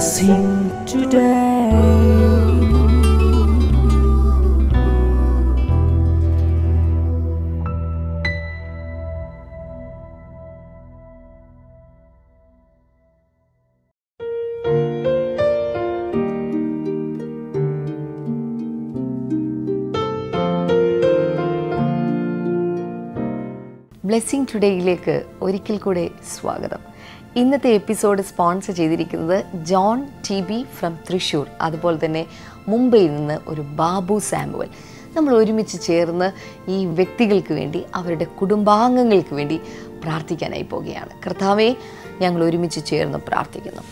blessing today. Blessing ടുഡേയിലേക്ക് ഒരിക്കൽ കൂടെ സ്വാഗതം. ഇന്നത്തെ എപ്പിസോഡ് സ്പോൺസർ ചെയ്തിരിക്കുന്നത് John T B from Thrissur, അതുപോലെ തന്നെ മുംബൈയിൽ നിന്ന് ഒരു ബാബു സാമുവൽ. നമ്മൾ ഒരുമിച്ച് ചേർന്ന് ഈ വ്യക്തികൾക്ക് വേണ്ടി, അവരുടെ കുടുംബാംഗങ്ങൾക്ക് വേണ്ടി പ്രാർത്ഥിക്കാനായി പോവുകയാണ്. കർത്താവെ, ഞങ്ങൾ ഒരുമിച്ച് ചേർന്ന് പ്രാർത്ഥിക്കുന്നു.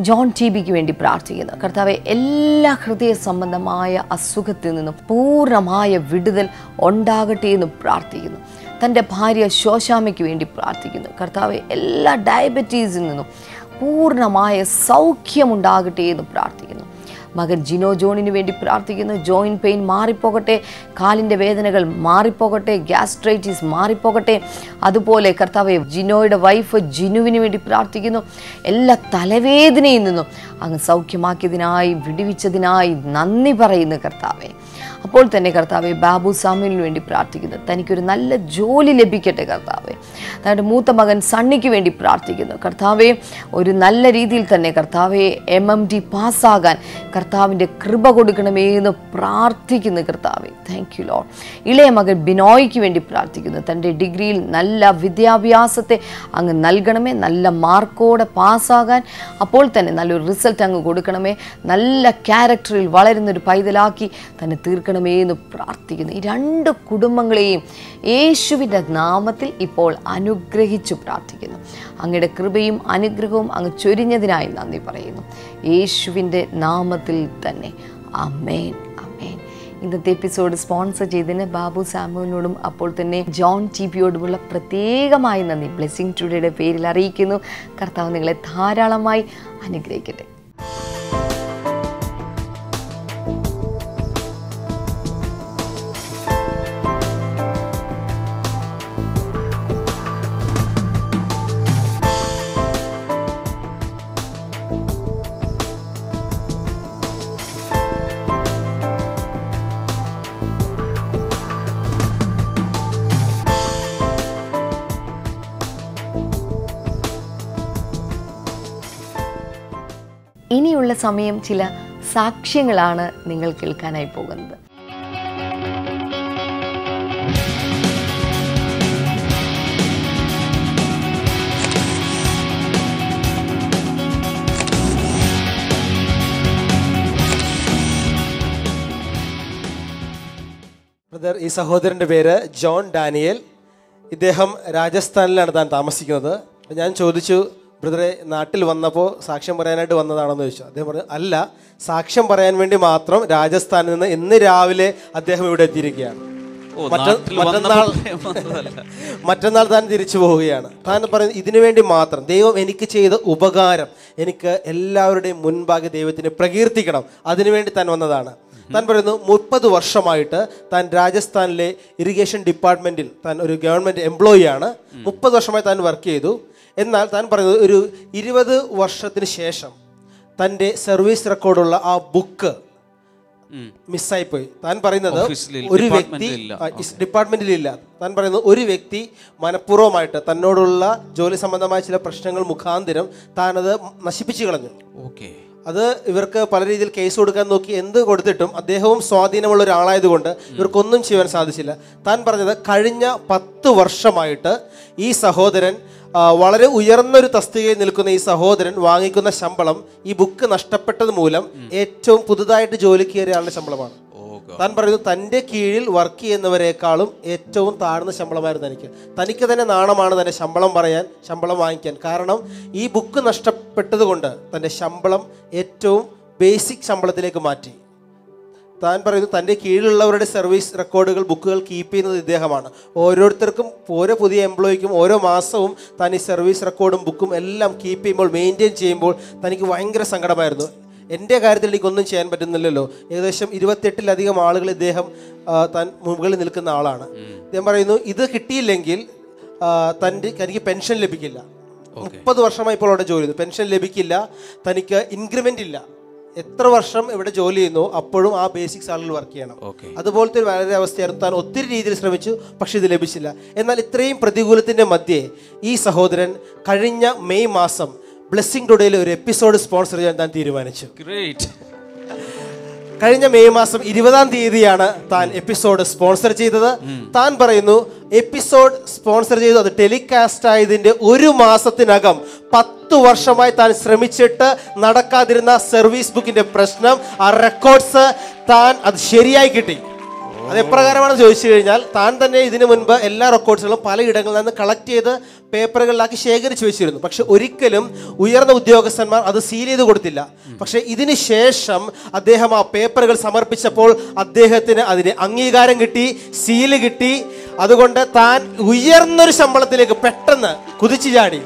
ജോൺ ടി ബിക്ക് വേണ്ടി പ്രാർത്ഥിക്കുന്നു. കർത്താവെ, എല്ലാ ഹൃദയ സംബന്ധമായ അസുഖത്തിൽ നിന്നും പൂർണ്ണമായ വിടുതൽ ഉണ്ടാകട്ടെ എന്ന് പ്രാർത്ഥിക്കുന്നു. തൻ്റെ ഭാര്യ ശോശാമയ്ക്ക് വേണ്ടി പ്രാർത്ഥിക്കുന്നു. കർത്താവെ, എല്ലാ ഡയബറ്റീസിൽ നിന്നും പൂർണ്ണമായ സൗഖ്യമുണ്ടാകട്ടെ എന്ന് പ്രാർത്ഥിക്കുന്നു. മകൻ ജിനോ ജോണിന് വേണ്ടി പ്രാർത്ഥിക്കുന്നു. ജോയിൻറ്റ് പെയിൻ മാറിപ്പോകട്ടെ, കാലിൻ്റെ വേദനകൾ മാറിപ്പോകട്ടെ, ഗ്യാസ്ട്രൈറ്റിസ് മാറിപ്പോകട്ടെ. അതുപോലെ കർത്താവെ, ജിനോയുടെ വൈഫ് ജിനുവിന് വേണ്ടി പ്രാർത്ഥിക്കുന്നു. എല്ലാ തലവേദനയിൽ നിന്നും അങ്ങ് സൗഖ്യമാക്കിയതിനായി, വിടുവിച്ചതിനായി നന്ദി പറയുന്നു കർത്താവെ. അപ്പോൾ തന്നെ കർത്താവെ, ബാബു സാമുവലിന് വേണ്ടി പ്രാർത്ഥിക്കുന്നു. തനിക്കൊരു നല്ല ജോലി ലഭിക്കട്ടെ കർത്താവെ. തൻ്റെ മൂത്ത മകൻ സണ്ണിക്ക് വേണ്ടി പ്രാർത്ഥിക്കുന്നു. കർത്താവെ, ഒരു നല്ല രീതിയിൽ തന്നെ കർത്താവെ MMD പാസ്സാകാൻ കർത്താവിൻ്റെ കൃപ കൊടുക്കണമേ എന്ന് പ്രാർത്ഥിക്കുന്നു കർത്താവെ. Thank you Lord. ഇളയ മകൻ ബിനോയ്ക്ക് വേണ്ടി പ്രാർത്ഥിക്കുന്നു. തൻ്റെ ഡിഗ്രിയിൽ നല്ല വിദ്യാഭ്യാസത്തെ അങ്ങ് നൽകണമേ, നല്ല മാർക്കോടെ പാസ്സാകാൻ, അപ്പോൾ തന്നെ നല്ലൊരു റിസൾട്ട് അങ്ങ് കൊടുക്കണമേ, നല്ല ക്യാരക്ടറിൽ വളരുന്നൊരു പൈതലാക്കി തന്നെ തീർക്കണമേ എന്ന് പ്രാർത്ഥിക്കുന്നു. ഈ രണ്ട് കുടുംബങ്ങളെയും യേശുവിൻ്റെ നാമത്തിൽ ഇപ്പോൾ അനുഗ്രഹിച്ചു പ്രാർത്ഥിക്കുന്നു. അങ്ങയുടെ കൃപയും അനുഗ്രഹവും അങ്ങ് ചൊരിഞ്ഞതിനായി നന്ദി പറയുന്നു, യേശുവിൻ്റെ നാമത്തിൽ തന്നെ. ആമേൻ, ആമേൻ. ഇന്നത്തെ എപ്പിസോഡ് സ്പോൺസർ ചെയ്തതിന് ബാബു സാമുവിനോടും അപ്പോൾ തന്നെ ജോൺ ടി ബിയോടുമുള്ള പ്രത്യേകമായി നന്ദി ബ്ലെസ്സിങ് ടുഡേയുടെ പേരിൽ അറിയിക്കുന്നു. കർത്താവ് നിങ്ങളെ ധാരാളമായി അനുഗ്രഹിക്കട്ടെ. ഇനിയുള്ള സമയം ചില സാക്ഷ്യങ്ങളാണ് നിങ്ങൾ കേൾക്കാനായി പോകുന്നത്. ബ്രദർ, ഈ സഹോദരൻ്റെ പേര് ജോൺ ഡാനിയൽ. ഇദ്ദേഹം രാജസ്ഥാനിലാണ് താൻ താമസിക്കുന്നത്. ഞാൻ ചോദിച്ചു, ബ്രദറെ, നാട്ടിൽ വന്നപ്പോൾ സാക്ഷ്യം പറയാനായിട്ട് വന്നതാണെന്ന് ചോദിച്ചു. അദ്ദേഹം പറഞ്ഞു, അല്ല, സാക്ഷ്യം പറയാൻ വേണ്ടി മാത്രം രാജസ്ഥാനിൽ നിന്ന് ഇന്ന് രാവിലെ അദ്ദേഹം ഇവിടെ എത്തിയിരിക്കുകയാണ്. മറ്റന്നാൾ താൻ തിരിച്ചു പോവുകയാണ്. താൻ പറയുന്നത്, ഇതിനു വേണ്ടി മാത്രം ദൈവം എനിക്ക് ചെയ്ത ഉപകാരം എനിക്ക് എല്ലാവരുടെയും മുൻപാകെ ദൈവത്തിന് പ്രകീർത്തിക്കണം, അതിനുവേണ്ടി താൻ വന്നതാണ്. താൻ പറയുന്നു, 30 വർഷമായിട്ട് താൻ രാജസ്ഥാനിലെ ഇറിഗേഷൻ ഡിപ്പാർട്ട്മെൻറ്റിൽ താൻ ഒരു ഗവൺമെൻറ് എംപ്ലോയി ആണ്. 30 വർഷമായി താൻ വർക്ക് ചെയ്തു. എന്നാൽ താൻ പറയുന്നത്, ഒരു 20 വർഷത്തിന് ശേഷം തൻ്റെ സർവീസ് റെക്കോർഡുള്ള ആ ബുക്ക് മിസ്സായിപ്പോയി. താൻ പറയുന്നത്, ഒരു വ്യക്തി ഡിപ്പാർട്ട്മെൻറ്റിലില്ല. താൻ പറയുന്നത്, ഒരു വ്യക്തി മനഃപൂർവ്വമായിട്ട് തന്നോടുള്ള ജോലി സംബന്ധമായ ചില പ്രശ്നങ്ങൾ മുഖാന്തരം താനത് നശിപ്പിച്ചു കളഞ്ഞു. അത് ഇവർക്ക് പല രീതിയിൽ കേസ് കൊടുക്കാൻ നോക്കി, എന്ത് കൊടുത്തിട്ടും അദ്ദേഹവും സ്വാധീനമുള്ള ഒരാളായതുകൊണ്ട് ഇവർക്കൊന്നും ചെയ്യാൻ സാധിച്ചില്ല. താൻ പറഞ്ഞത്, കഴിഞ്ഞ 10 വർഷമായിട്ട് ഈ സഹോദരൻ, വളരെ ഉയർന്നൊരു തസ്തികയിൽ നിൽക്കുന്ന ഈ സഹോദരൻ വാങ്ങിക്കുന്ന ശമ്പളം ഈ ബുക്ക് നഷ്ടപ്പെട്ടത് മൂലം ഏറ്റവും പുതുതായിട്ട് ജോലിക്ക് കയറിയ ആളുടെ ശമ്പളമാണ്. താൻ പറയുന്നു, തൻ്റെ കീഴിൽ വർക്ക് ചെയ്യുന്നവരെക്കാളും ഏറ്റവും താഴ്ന്ന ശമ്പളമായിരുന്നു തനിക്ക് തന്നെ നാണമാണ് തൻ്റെ ശമ്പളം പറയാൻ, ശമ്പളം വാങ്ങിക്കാൻ. കാരണം ഈ ബുക്ക് നഷ്ടപ്പെട്ടത് കൊണ്ട് തൻ്റെ ശമ്പളം ഏറ്റവും ബേസിക് ശമ്പളത്തിലേക്ക് മാറ്റി. താൻ പറയുന്നു, തൻ്റെ കീഴിലുള്ളവരുടെ സർവീസ് റെക്കോർഡുകൾ, ബുക്കുകൾ കീപ്പ് ചെയ്യുന്നത് ഇദ്ദേഹമാണ്. ഓരോരുത്തർക്കും, ഓരോ പുതിയ എംപ്ലോയിക്കും ഓരോ മാസവും താൻ ഈ സർവീസ് റെക്കോർഡും ബുക്കും എല്ലാം കീപ്പ് ചെയ്യുമ്പോൾ, മെയിൻറ്റെയിൻ ചെയ്യുമ്പോൾ തനിക്ക് ഭയങ്കര സങ്കടമായിരുന്നു. എൻ്റെ കാര്യത്തിൽ എനിക്കൊന്നും ചെയ്യാൻ പറ്റുന്നില്ലല്ലോ. ഏകദേശം 28-ലധികം ആളുകൾ ഇദ്ദേഹം താൻ മുകളിൽ നിൽക്കുന്ന ആളാണ്. ഇദ്ദേഹം പറയുന്നു, ഇത് കിട്ടിയില്ലെങ്കിൽ തനിക്ക് പെൻഷൻ ലഭിക്കില്ല. 30 വർഷമായി ഇപ്പോൾ അവിടെ ജോലി ചെയ്യുന്നു. പെൻഷൻ ലഭിക്കില്ല, തനിക്ക് ഇൻക്രിമെൻ്റ് ഇല്ല. എത്ര വർഷം ഇവിടെ ജോലി ചെയ്യുന്നു അപ്പോഴും ആ ബേസിക് സാലറിയിൽ വർക്ക് ചെയ്യണം. അതുപോലത്തെ ഒരു വളരെ അവസ്ഥയായിരുന്നു. താൻ ഒത്തിരി രീതിയിൽ ശ്രമിച്ചു, പക്ഷെ ഇത് ലഭിച്ചില്ല. എന്നാൽ ഇത്രയും പ്രതികൂലത്തിൻ്റെ മധ്യേ ഈ സഹോദരൻ കഴിഞ്ഞ മെയ് മാസം ബ്ലെസ്സിംഗ് ടുഡേയിൽ ഒരു എപ്പിസോഡ് സ്പോൺസർ ചെയ്യാൻ താൻ തീരുമാനിച്ചു. കഴിഞ്ഞ മെയ് മാസം 20-ാം തീയതിയാണ് താൻ എപ്പിസോഡ് സ്പോൺസർ ചെയ്തത്. താൻ പറയുന്നു, എപ്പിസോഡ് സ്പോൺസർ ചെയ്തു, അത് ടെലികാസ്റ്റ് ആയതിൻ്റെ 1 മാസത്തിനകം 10 വർഷമായി താൻ ശ്രമിച്ചിട്ട് നടക്കാതിരുന്ന സർവീസ് ബുക്കിന്റെ പ്രശ്നം, ആ റെക്കോർഡ്സ് താൻ അത് ശരിയായി കിട്ടി. അത് എപ്രകാരമാണെന്ന് ചോദിച്ചു കഴിഞ്ഞാൽ, താൻ തന്നെ ഇതിനു മുൻപ് എല്ലാ റെക്കോർഡ്സുകളും പലയിടങ്ങളിൽ നിന്ന് കളക്ട് ചെയ്ത് പേപ്പറുകളിലാക്കി ശേഖരിച്ചു വെച്ചിരുന്നു. പക്ഷെ ഒരിക്കലും ഉയർന്ന ഉദ്യോഗസ്ഥന്മാർ അത് സീൽ ചെയ്ത് കൊടുത്തില്ല. പക്ഷെ ഇതിന് ശേഷം അദ്ദേഹം ആ പേപ്പറുകൾ സമർപ്പിച്ചപ്പോൾ അദ്ദേഹത്തിന് അതിന് അംഗീകാരം കിട്ടി, സീല് കിട്ടി. അതുകൊണ്ട് താൻ ഉയർന്നൊരു ശമ്പളത്തിലേക്ക് പെട്ടെന്ന് കുതിച്ചു ചാടി.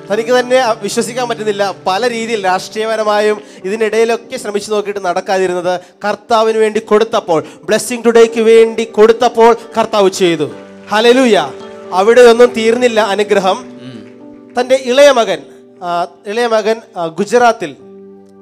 തനിക്ക് തന്നെ വിശ്വസിക്കാൻ പറ്റുന്നില്ല. പല രീതിയിൽ രാഷ്ട്രീയപരമായും ഇതിനിടയിലൊക്കെ ശ്രമിച്ചു നോക്കിയിട്ട് നടക്കാതിരുന്നത് കർത്താവിന് വേണ്ടി കൊടുത്തപ്പോൾ, ബ്ലെസ്സിംഗ് ടുഡേക്ക് വേണ്ടി കൊടുത്തപ്പോൾ കർത്താവ് ചെയ്തു. ഹല്ലേലൂയ. അവിടെ ഒന്നും തീർന്നില്ല അനുഗ്രഹം. തൻ്റെ ഇളയ മകൻ ഗുജറാത്തിൽ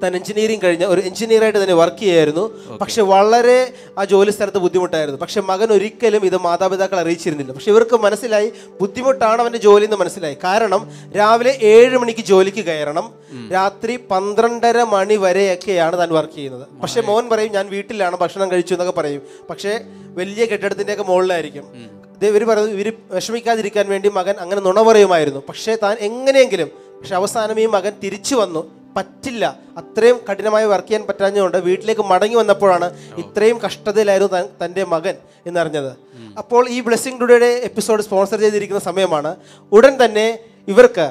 താൻ എഞ്ചിനീയറിംഗ് കഴിഞ്ഞ ഒരു എഞ്ചിനീയറായിട്ട് തന്നെ വർക്ക് ചെയ്യായിരുന്നു. പക്ഷെ വളരെ ആ ജോലി സ്ഥലത്ത് ബുദ്ധിമുട്ടായിരുന്നു. പക്ഷെ മകൻ ഒരിക്കലും ഇത് മാതാപിതാക്കൾ അറിയിച്ചിരുന്നില്ല. പക്ഷെ ഇവർക്ക് മനസ്സിലായി ബുദ്ധിമുട്ടാണ് അവൻ്റെ ജോലി എന്ന് മനസ്സിലായി. കാരണം രാവിലെ 7 മണിക്ക് ജോലിക്ക് കയറണം, രാത്രി 12:30 മണി വരെയൊക്കെയാണ് താൻ വർക്ക് ചെയ്യുന്നത്. പക്ഷെ മോൻ പറയും ഞാൻ വീട്ടിലാണ് ഭക്ഷണം കഴിച്ചു എന്നൊക്കെ പറയും. പക്ഷേ വലിയ കെട്ടിടത്തിൻ്റെയൊക്കെ മുകളിലായിരിക്കും. ഇവർ പറയുന്നത് ഇവർ വിഷമിക്കാതിരിക്കാൻ വേണ്ടി മകൻ അങ്ങനെ നുണ പറയുമായിരുന്നു. പക്ഷേ താൻ എങ്ങനെയെങ്കിലും, പക്ഷെ അവസാനം ഈ മകൻ തിരിച്ചു വന്നു. പറ്റില്ല, അത്രയും കഠിനമായി വർക്ക് ചെയ്യാൻ പറ്റാഞ്ഞുകൊണ്ട് വീട്ടിലേക്ക് മടങ്ങി വന്നപ്പോഴാണ് ഇത്രയും കഷ്ടതയിലായിരുന്നു തൻ്റെ മകൻ എന്നറിഞ്ഞത്. അപ്പോൾ ഈ ബ്ലെസ്സിംഗ് ടുഡേയുടെ എപ്പിസോഡ് സ്പോൺസർ ചെയ്തിരിക്കുന്ന സമയമാണ്. ഉടൻ തന്നെ ഇവർക്ക്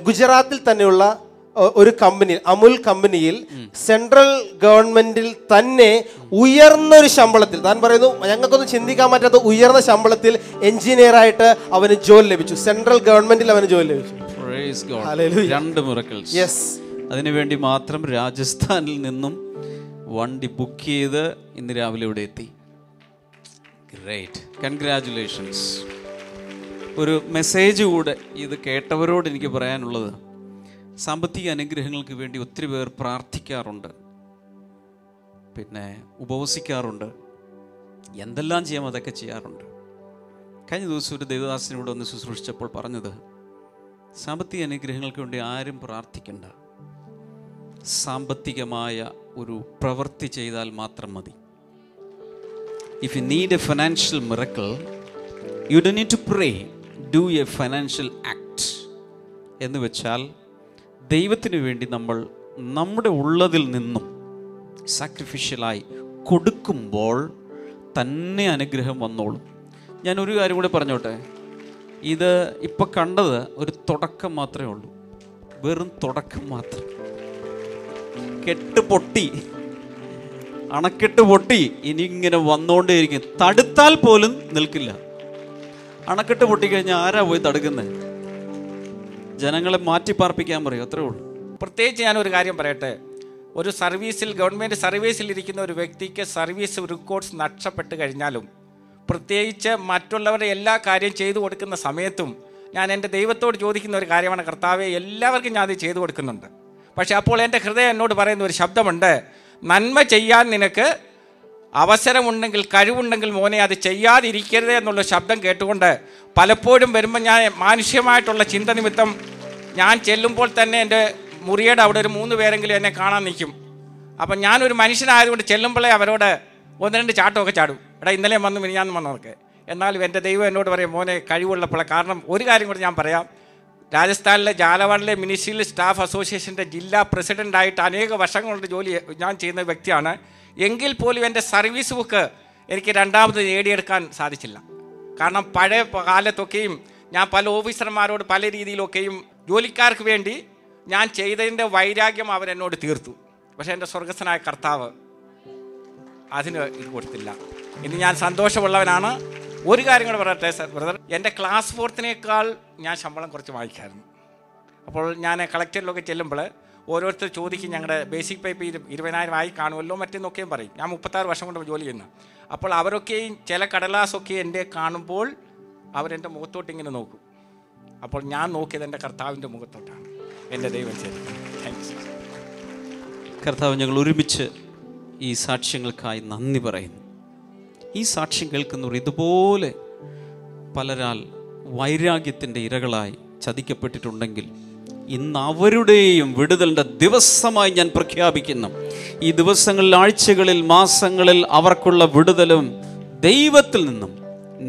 ഗുജറാത്തിൽ തന്നെയുള്ള ഒരു കമ്പനിയിൽ, അമുൽ കമ്പനിയിൽ, സെൻട്രൽ ഗവൺമെന്റിൽ തന്നെ ഉയർന്നൊരു ശമ്പളത്തിൽ, താൻ പറയുന്നു ഞങ്ങൾക്കൊന്നും ചിന്തിക്കാൻ പറ്റാത്ത ഉയർന്ന ശമ്പളത്തിൽ എഞ്ചിനീയറായിട്ട് അവന് ജോലി ലഭിച്ചു. സെൻട്രൽ ഗവൺമെന്റിൽ അവന് ജോലി ലഭിച്ചു. രണ്ട് മിറക്കിൾസ്. അതിനുവേണ്ടി മാത്രം രാജസ്ഥാനിൽ നിന്നും വണ്ടി ബുക്ക് ചെയ്ത് ഇന്ന് രാവിലെ ഇവിടെ എത്തി. Great, congratulations. ഒരു മെസ്സേജ് കൂടെ ഇത് കേട്ടവരോട് എനിക്ക് പറയാനുള്ളത്, സാമ്പത്തിക അനുഗ്രഹങ്ങൾക്ക് വേണ്ടി ഒത്തിരി പേർ പ്രാർത്ഥിക്കാറുണ്ട്, പിന്നെ ഉപവസിക്കാറുണ്ട്, എന്തെല്ലാം ചെയ്യാം അതൊക്കെ ചെയ്യാറുണ്ട്. കഴിഞ്ഞ ദിവസം ഒരു ദേവദാസനോട് ഒന്ന് ശുശ്രൂഷിച്ചപ്പോൾ പറഞ്ഞത്, സാമ്പത്തിക അനുഗ്രഹങ്ങൾക്ക് വേണ്ടി ആരും പ്രാർത്ഥിക്കണ്ട, സാമ്പത്തികമായ ഒരു പ്രവൃത്തി ചെയ്താൽ മാത്രം മതി. If you need a financial miracle, you don't need to pray, do a financial act. എന്ന് വെച്ചാൽ ദൈവത്തിന് വേണ്ടി നമ്മൾ നമ്മുടെ ഉള്ളതിൽ നിന്നും സാക്രിഫിഷ്യലായി കൊടുക്കുമ്പോൾ തന്നെ അനുഗ്രഹം വന്നോളും. ഞാനൊരു കാര്യം കൂടെ പറഞ്ഞോട്ടെ, ഇത് ഇപ്പം കണ്ടത് ഒരു തുടക്കം മാത്രമേ ഉള്ളൂ, വെറും തുടക്കം മാത്രം. അണക്കെട്ട് പൊട്ടി ഇനി ഇങ്ങനെ വന്നുകൊണ്ടേയിരിക്കും, തടുത്താൽ പോലും നിൽക്കില്ല. അണക്കെട്ട് പൊട്ടിക്കഴിഞ്ഞാൽ ആരാ പോയി തടുക്കുന്നത്? ജനങ്ങളെ മാറ്റിപ്പാർപ്പിക്കാൻ പറയും, അത്രേ ഉള്ളൂ. പ്രത്യേകിച്ച് ഞാനൊരു കാര്യം പറയട്ടെ, ഒരു സർവീസിൽ, ഗവൺമെൻറ് സർവീസിൽ ഇരിക്കുന്ന ഒരു വ്യക്തിക്ക് സർവീസ് റെക്കോർഡ്സ് നഷ്ടപ്പെട്ട് കഴിഞ്ഞാലും, പ്രത്യേകിച്ച് മറ്റുള്ളവരുടെ എല്ലാ കാര്യം ചെയ്തു കൊടുക്കുന്ന സമയത്തും ഞാൻ എൻ്റെ ദൈവത്തോട് ചോദിക്കുന്ന ഒരു കാര്യമാണ്, കർത്താവെ എല്ലാവർക്കും ഞാൻ അത് ചെയ്തു കൊടുക്കുന്നുണ്ട്, പക്ഷേ അപ്പോൾ എൻ്റെ ഹൃദയം എന്നോട് പറയുന്ന ഒരു ശബ്ദമുണ്ട്, നന്മ ചെയ്യാൻ നിനക്ക് അവസരമുണ്ടെങ്കിൽ, കഴിവുണ്ടെങ്കിൽ മോനെ അത് ചെയ്യാതിരിക്കരുത് എന്നുള്ള ശബ്ദം കേട്ടുകൊണ്ട് പലപ്പോഴും വരുമ്പോൾ ഞാൻ മാനുഷ്യമായിട്ടുള്ള ചിന്ത നിമിത്തം ഞാൻ ചെല്ലുമ്പോൾ തന്നെ എൻ്റെ മുറിയുടെ അവിടെ ഒരു 3 പേരെങ്കിലും എന്നെ കാണാൻ നിൽക്കും. അപ്പം ഞാനൊരു മനുഷ്യനായതുകൊണ്ട് ചെല്ലുമ്പോഴേ അവരോട് 1-2 ചാട്ടമൊക്കെ ചാടും, എടാ ഇന്നലെ വന്നു മിനിഞ്ഞാന്ന് വന്നവർക്ക്. എന്നാലും എൻ്റെ ദൈവം എന്നോട് പറയും, മോനെ കഴിവുള്ളപ്പോൾ. കാരണം ഒരു കാര്യം കൂടെ ഞാൻ പറയാം, രാജസ്ഥാനിലെ ജാലവാഡിലെ മിനിസ്ട്രിയൽ സ്റ്റാഫ് അസോസിയേഷൻ്റെ ജില്ലാ പ്രസിഡൻ്റായിട്ട് അനേക വർഷങ്ങളുടെ ജോലി ഞാൻ ചെയ്യുന്ന വ്യക്തിയാണ്. എങ്കിൽ പോലും എൻ്റെ സർവീസ് ബുക്ക് എനിക്ക് രണ്ടാമത് നേടിയെടുക്കാൻ സാധിച്ചില്ല. കാരണം പഴയ കാലത്തൊക്കെയും ഞാൻ പല ഓഫീസർമാരോട് പല രീതിയിലൊക്കെയും ജോലിക്കാർക്ക് വേണ്ടി ഞാൻ ചെയ്തതിൻ്റെ വൈരാഗ്യം അവരെന്നോട് തീർത്തു. പക്ഷേ എൻ്റെ സ്വർഗസ്ഥനായ കർത്താവ് അതിന് ഇത് കൊടുത്തില്ല. ഇനി ഞാൻ സന്തോഷമുള്ളവനാണ്. ഒരു കാര്യം കൂടെ പറയട്ടെ ബ്രദർ, എൻ്റെ ക്ലാസ് 4-നേക്കാൾ ഞാൻ ശമ്പളം കുറച്ച് വാങ്ങിക്കായിരുന്നു. അപ്പോൾ ഞാൻ കളക്ടറിലൊക്കെ ചെല്ലുമ്പോൾ ഓരോരുത്തർ ചോദിക്കും, ഞങ്ങളുടെ ബേസിക് പേ 20,000 ആയി കാണുമല്ലോ മറ്റെന്നൊക്കെയും പറയും. ഞാൻ 36 വർഷം കൊണ്ട് ജോലി ചെയ്യുന്നു. അപ്പോൾ അവരൊക്കെയും ചില കടലാസൊക്കെ എൻ്റെ കാണുമ്പോൾ അവരെൻ്റെ മുഖത്തോട്ട് ഇങ്ങനെ നോക്കും. അപ്പോൾ ഞാൻ നോക്കിയത് എൻ്റെ കർത്താവിൻ്റെ മുഖത്തോട്ടാണ്. എൻ്റെ ദൈവം ശരി. താങ്ക്സ്. കർത്താവ്, ഞങ്ങൾ ഒരുമിച്ച് ഈ സാക്ഷ്യങ്ങൾക്കായി നന്ദി പറയുന്നു. ഈ സാക്ഷ്യം കേൾക്കുന്നവർ ഇതുപോലെ പലരാൽ വൈരാഗ്യത്തിൻ്റെ ഇരകളായി ചതിക്കപ്പെട്ടിട്ടുണ്ടെങ്കിൽ ഇന്ന് അവരുടെയും വിടുതലിൻ്റെ ദിവസമായി ഞാൻ പ്രഖ്യാപിക്കുന്നു. ഈ ദിവസങ്ങളിൽ, ആഴ്ചകളിൽ, മാസങ്ങളിൽ അവർക്കുള്ള വിടുതലും ദൈവത്തിൽ നിന്നും,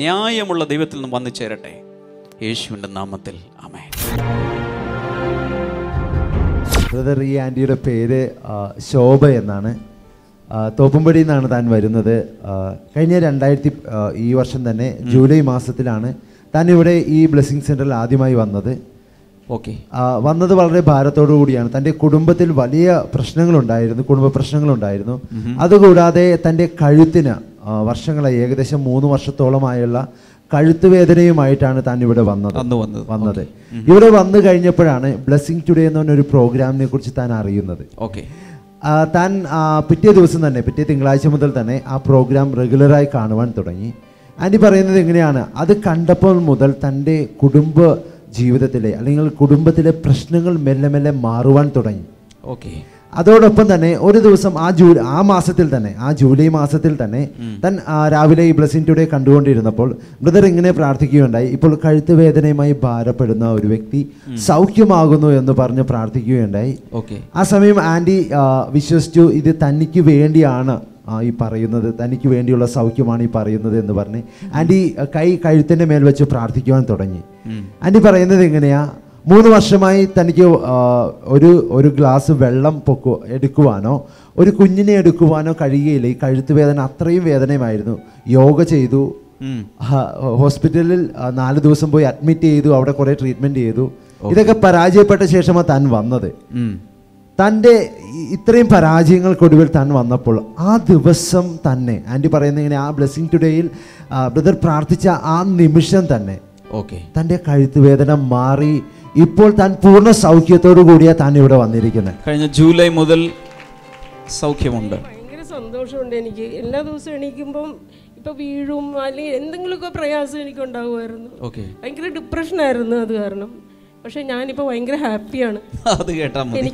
ന്യായമുള്ള ദൈവത്തിൽ നിന്നും വന്നു ചേരട്ടെ. യേശുവിൻ്റെ നാമത്തിൽ ആമേൻ. ബ്രദർ, ഈ ആൻറ്റിയുടെ പേര് ശോഭ എന്നാണ്. തോപ്പുംപടിയിൽ നിന്നാണ് താൻ വരുന്നത്. കഴിഞ്ഞ ഈ വർഷം തന്നെ ജൂലൈ മാസത്തിലാണ് താൻ ഇവിടെ ഈ ബ്ലെസ്സിങ് സെൻ്ററിൽ ആദ്യമായി വന്നത്. വന്നത് വളരെ ഭാരത്തോടു കൂടിയാണ്. തൻ്റെ കുടുംബത്തിൽ വലിയ പ്രശ്നങ്ങളുണ്ടായിരുന്നു, കുടുംബ പ്രശ്നങ്ങളുണ്ടായിരുന്നു. അതുകൂടാതെ തൻ്റെ കഴുത്തിന് വർഷങ്ങളായി, ഏകദേശം 3 വർഷത്തോളമായുള്ള കഴുത്തുവേദനയുമായിട്ടാണ് താൻ ഇവിടെ വന്നത്. ഇവിടെ വന്നു കഴിഞ്ഞപ്പോഴാണ് ബ്ലെസ്സിങ് ടുഡേ എന്ന് പറഞ്ഞൊരു പ്രോഗ്രാമിനെ കുറിച്ച് താൻ അറിയുന്നത്. താൻ പിറ്റേ ദിവസം തന്നെ, പിറ്റേ തിങ്കളാഴ്ച മുതൽ തന്നെ ആ പ്രോഗ്രാം റെഗുലറായി കാണുവാൻ തുടങ്ങി. ആൻറ്റി പറയുന്നത് എങ്ങനെയാണ്, അത് കണ്ടപ്പോൾ മുതൽ തൻ്റെ കുടുംബ ജീവിതത്തിലെ അല്ലെങ്കിൽ കുടുംബത്തിലെ പ്രശ്നങ്ങൾ മെല്ലെ മെല്ലെ മാറുവാൻ തുടങ്ങി. അതോടൊപ്പം തന്നെ ഒരു ദിവസം ആ മാസത്തിൽ തന്നെ, ആ ജൂലൈ മാസത്തിൽ തന്നെ താൻ രാവിലെ ഈ ബ്ലെസ്സിങ് ടുഡേ കണ്ടുകൊണ്ടിരുന്നപ്പോൾ ബ്രദർ ഇങ്ങനെ പ്രാർത്ഥിക്കുകയുണ്ടായി. ഇപ്പോൾ കഴുത്ത് വേദനയുമായി ഭാരപ്പെടുന്ന ഒരു വ്യക്തി സൗഖ്യമാകുന്നു എന്ന് പറഞ്ഞ് പ്രാർത്ഥിക്കുകയുണ്ടായി. ആ സമയം ആൻറ്റി വിശ്വസിച്ചു, ഇത് തനിക്ക് വേണ്ടിയാണ് ഈ പറയുന്നത്, തനിക്ക് വേണ്ടിയുള്ള സൗഖ്യമാണ് ഈ പറയുന്നത് എന്ന് പറഞ്ഞ് ആൻറ്റി കഴുത്തിൻ്റെ മേൽ വെച്ച് പ്രാർത്ഥിക്കുവാൻ തുടങ്ങി. ആൻറ്റി പറയുന്നത് എങ്ങനെയാ, 3 വർഷമായി തനിക്ക് ഒരു ഗ്ലാസ് വെള്ളം എടുക്കുവാനോ ഒരു കുഞ്ഞിനെ എടുക്കുവാനോ കഴിയുകയില്ല. ഈ കഴുത്ത് വേദന അത്രയും വേദനയുമായിരുന്നു. യോഗ ചെയ്തു, ഹോസ്പിറ്റലിൽ 4 ദിവസം പോയി അഡ്മിറ്റ് ചെയ്തു, അവിടെ കുറേ ട്രീറ്റ്മെൻറ്റ് ചെയ്തു. ഇതൊക്കെ പരാജയപ്പെട്ട ശേഷമാണ് താൻ വന്നത്. തൻ്റെ ഇത്രയും പരാജയങ്ങൾക്കൊടുവിൽ താൻ വന്നപ്പോൾ ആ ദിവസം തന്നെ ആൻറ്റി പറയുന്നത് ഇങ്ങനെ, ആ ബ്ലെസ്സിങ് ടുഡേയിൽ ബ്രദർ പ്രാർത്ഥിച്ച ആ നിമിഷം തന്നെ തൻ്റെ കഴുത്തുവേദന മാറി. ഇപ്പോൾ താൻ പൂർണ്ണ സൗഖ്യത്തോടു കൂടിയാണ് താൻ ഇവിടെ വന്നിരിക്കുന്നത്. കഴിഞ്ഞ ജൂലൈ മുതൽ സൗഖ്യമുണ്ട്. ഭയങ്കര സന്തോഷമുണ്ട് എനിക്ക്. എല്ലാ ദിവസവും എണീക്കുമ്പം ഇപ്പൊ വീഴും അല്ലെങ്കിൽ എന്തെങ്കിലുമൊക്കെ പ്രയാസം എനിക്ക് ഉണ്ടാകുമായിരുന്നു. ഭയങ്കര ഡിപ്രഷനായിരുന്നു അത് കാരണം. പക്ഷെ ഞാനിപ്പോൾ ഭയങ്കര ഹാപ്പിയാണ്. അത് കേട്ടാ മതി.